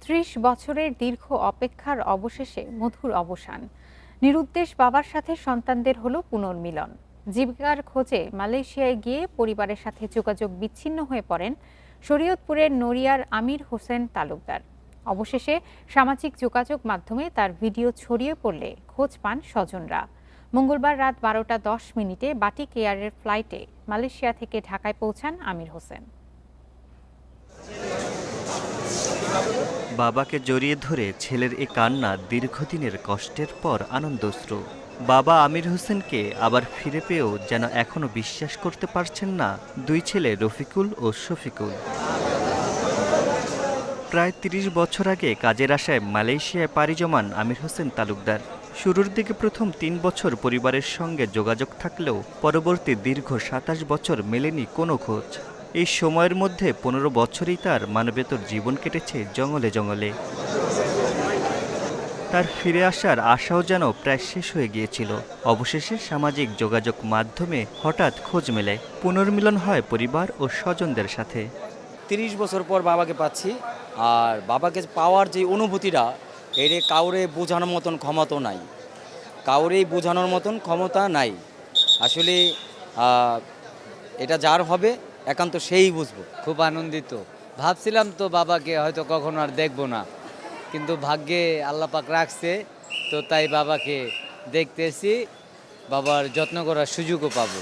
৩০ বছরের দীর্ঘ অপেক্ষার অবশেষে মধুর অবসান। নিরুদ্দেশ বাবার সাথে সন্তানদের হলো পুনর্মিলন। জীবিকার খোঁজে মালয়েশিয়ায় গিয়ে পরিবারের সাথে যোগাযোগ বিচ্ছিন্ন হয়ে পড়েন শরীয়তপুরের নড়িয়ার আমির হোসেন তালুকদার। অবশেষে সামাজিক যোগাযোগ মাধ্যমে তার ভিডিও ছড়িয়ে পড়লে খোঁজ পান স্বজনরা। মঙ্গলবার রাত 12:10 বাটিক এয়ারের ফ্লাইটে মালয়েশিয়া থেকে ঢাকায় পৌঁছান আমির হোসেন। বাবাকে জড়িয়ে ধরে ছেলের এ কান্না দীর্ঘদিনের কষ্টের পর আনন্দশ্রু। বাবা আমির হোসেনকে আবার ফিরে পেয়েও যেন এখনো বিশ্বাস করতে পারছেন না দুই ছেলে রফিকুল ও শফিকুল। প্রায় ৩০ বছর আগে কাজের আশায় মালয়েশিয়ায় পাড়ি জমান আমির হোসেন তালুকদার। শুরুর দিকে প্রথম ৩ বছর পরিবারের সঙ্গে যোগাযোগ থাকলেও পরবর্তী দীর্ঘ ২৭ বছর মেলেনি কোনো খোঁজ। এই সময়ের মধ্যে ১৫ বছরই তার মানবেতর জীবন কেটেছে জঙ্গলে জঙ্গলে। তার ফিরে আসার আশাও যেন প্রায় শেষ হয়ে গিয়েছিল। অবশেষে সামাজিক যোগাযোগ মাধ্যমে হঠাৎ খোঁজ মেলে, পুনর্মিলন হয় পরিবার ও স্বজনদের সাথে। ৩০ বছর পর বাবাকে পাচ্ছি, আর বাবাকে পাওয়ার যে অনুভূতিটা, এর কাউরে বোঝানোর মতন ক্ষমতা নাই, কাউরেই বোঝানোর মতন ক্ষমতা নাই। আসলে এটা যার হবে একান্ত সেই বুঝবো। খুব আনন্দিত, ভাবছিলাম তো বাবাকে হয়তো কখনো আর দেখবো না, কিন্তু ভাগ্যে আল্লাহ পাক রাখছে, তো তাই বাবাকে দেখতেছি, বাবার যত্ন করার সুযোগও পাবো।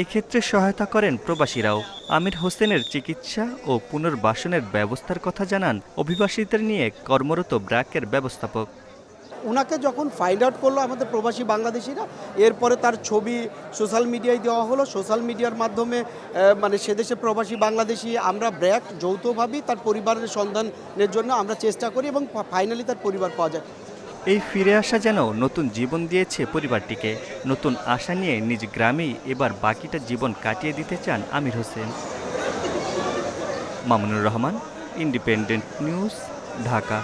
এক্ষেত্রে সহায়তা করেন প্রবাসীরাও। আমির হোসেনের চিকিৎসা ও পুনর্বাসনের ব্যবস্থার কথা জানান অভিবাসীদের নিয়ে কর্মরত ব্র্যাকের ব্যবস্থাপক। ওনাকে যখন ফাইন্ড আউট করলো আমাদের প্রবাসী বাংলাদেশিরা, এরপরে তার ছবি সোশ্যাল মিডিয়ায় দেওয়া হলো। সোশ্যাল মিডিয়ার মাধ্যমে মানে সেদেশে প্রবাসী বাংলাদেশি আমরা ব্র্যাক যৌথভাবেই তার পরিবারের সন্ধানের জন্য আমরা চেষ্টা করি এবং ফাইনালি তার পরিবার পাওয়া যায়। এই ফিরে আসা যেন নতুন জীবন দিয়েছে পরিবারটিকে। নতুন আশা নিয়ে নিজ গ্রামেই এবার বাকিটা জীবন কাটিয়ে দিতে চান আমির হোসেন। Mamunur Rahman, independent news, Dhaka.